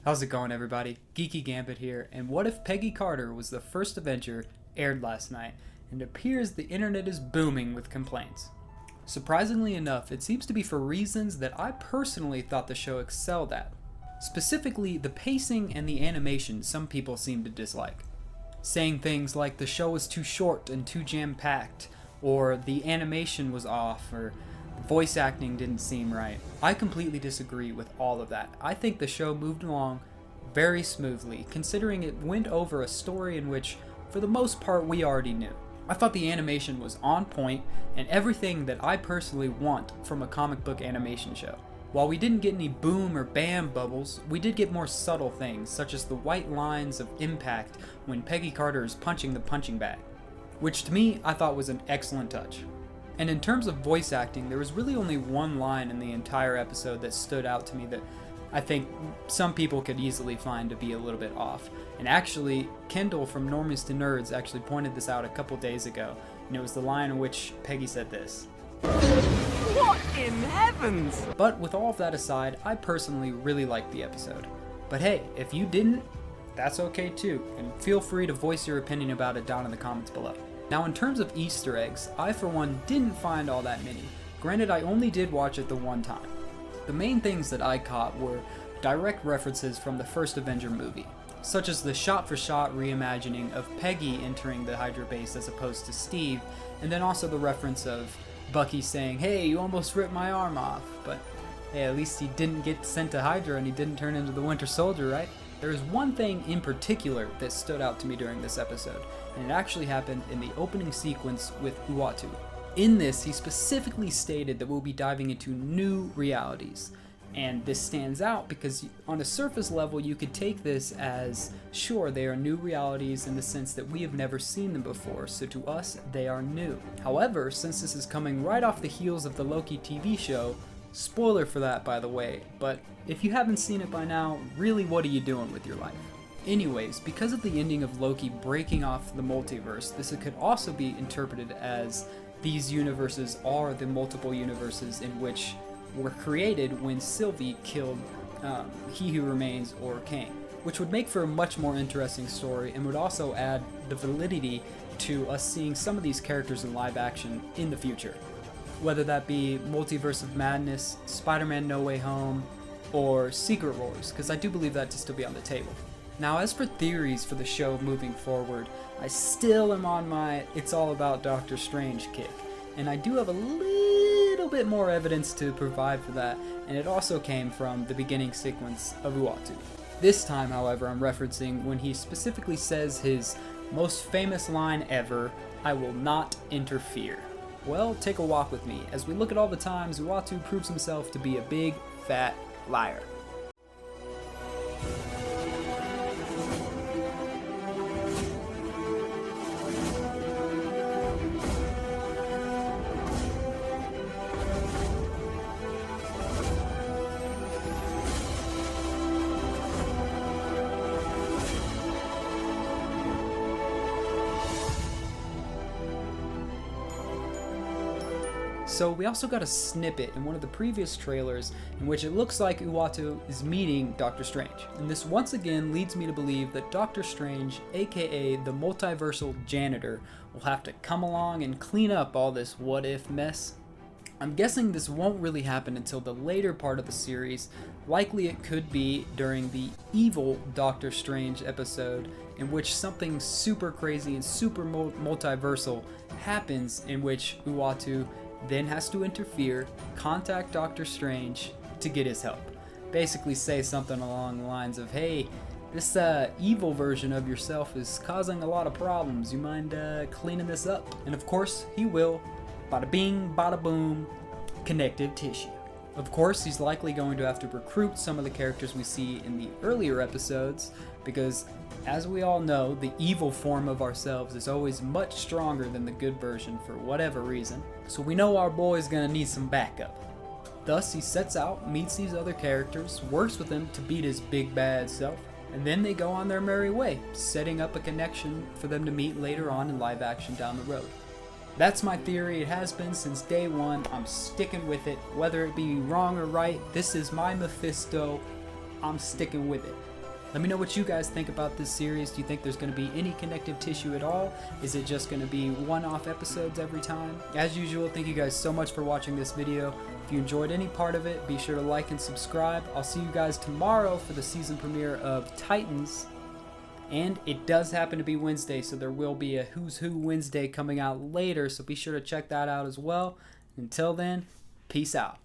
How's it going, everybody? Geeky Gambit here, and What If Peggy Carter Was the First Avenger aired last night, and it appears the internet is booming with complaints. Surprisingly enough, it seems to be for reasons that I personally thought the show excelled at. Specifically, the pacing and the animation some people seem to dislike. Saying things like the show was too short and too jam-packed, or the animation was off, or voice acting didn't seem right. I completely disagree with all of that. I think the show moved along very smoothly, considering it went over a story in which, for the most part, we already knew. I thought the animation was on point and everything that I personally want from a comic book animation show. While we didn't get any boom or bam bubbles, we did get more subtle things, such as the white lines of impact when Peggy Carter is punching the punching bag, which to me I thought was an excellent touch. And in terms of voice acting, there was really only one line in the entire episode that stood out to me that I think some people could easily find to be a little bit off. And actually, Kendall from Normies to Nerds actually pointed this out a couple days ago, and it was the line in which Peggy said this. What in heavens? But with all of that aside, I personally really liked the episode. But hey, if you didn't, that's okay too, and feel free to voice your opinion about it down in the comments below. Now, in terms of Easter eggs, I for one didn't find all that many. Granted, I only did watch it the one time. The main things that I caught were direct references from the first Avenger movie, such as the shot-for-shot reimagining of Peggy entering the Hydra base as opposed to Steve, and then also the reference of Bucky saying, "Hey, you almost ripped my arm off," but hey, at least he didn't get sent to Hydra and he didn't turn into the Winter Soldier, right? There is one thing in particular that stood out to me during this episode, and it actually happened in the opening sequence with Uatu. In this, he specifically stated that we'll be diving into new realities, and this stands out because on a surface level you could take this as, sure, they are new realities in the sense that we have never seen them before, so to us they are new. However, since this is coming right off the heels of the Loki TV show, spoiler for that by the way, but if you haven't seen it by now, really what are you doing with your life? Anyways, because of the ending of Loki breaking off the multiverse, this could also be interpreted as these universes are the multiple universes in which were created when Sylvie killed He Who Remains or Kang, which would make for a much more interesting story and would also add the validity to us seeing some of these characters in live action in the future. Whether that be Multiverse of Madness, Spider-Man No Way Home, or Secret Wars, because I do believe that to still be on the table. Now, as for theories for the show moving forward, I still am on my "it's all about Doctor Strange" kick, and I do have a little bit more evidence to provide for that, and it also came from the beginning sequence of Uatu. This time, however, I'm referencing when he specifically says his most famous line ever, "I will not interfere." Well, take a walk with me as we look at all the times Uatu proves himself to be a big, fat liar. So we also got a snippet in one of the previous trailers in which it looks like Uatu is meeting Doctor Strange. And this once again leads me to believe that Doctor Strange, aka the multiversal janitor, will have to come along and clean up all this what-if mess. I'm guessing this won't really happen until the later part of the series. Likely it could be during the evil Doctor Strange episode in which something super crazy and super multiversal happens, in which Uatu then has to interfere, contact Doctor Strange to get his help. Basically say something along the lines of, "Hey, this evil version of yourself is causing a lot of problems. You mind cleaning this up?" And of course, he will. Bada bing, bada boom, connective tissue. Of course, he's likely going to have to recruit some of the characters we see in the earlier episodes, because as we all know, the evil form of ourselves is always much stronger than the good version for whatever reason. So we know our boy's gonna need some backup. Thus, he sets out, meets these other characters, works with them to beat his big bad self, and then they go on their merry way, setting up a connection for them to meet later on in live action down the road. That's my theory. It has been since day one. I'm sticking with it. Whether it be wrong or right, this is my Mephisto. I'm sticking with it. Let me know what you guys think about this series. Do you think there's going to be any connective tissue at all? Is it just going to be one-off episodes every time? As usual, thank you guys so much for watching this video. If you enjoyed any part of it, be sure to like and subscribe. I'll see you guys tomorrow for the season premiere of Titans. And it does happen to be Wednesday, so there will be a Who's Who Wednesday coming out later, so be sure to check that out as well. Until then, peace out.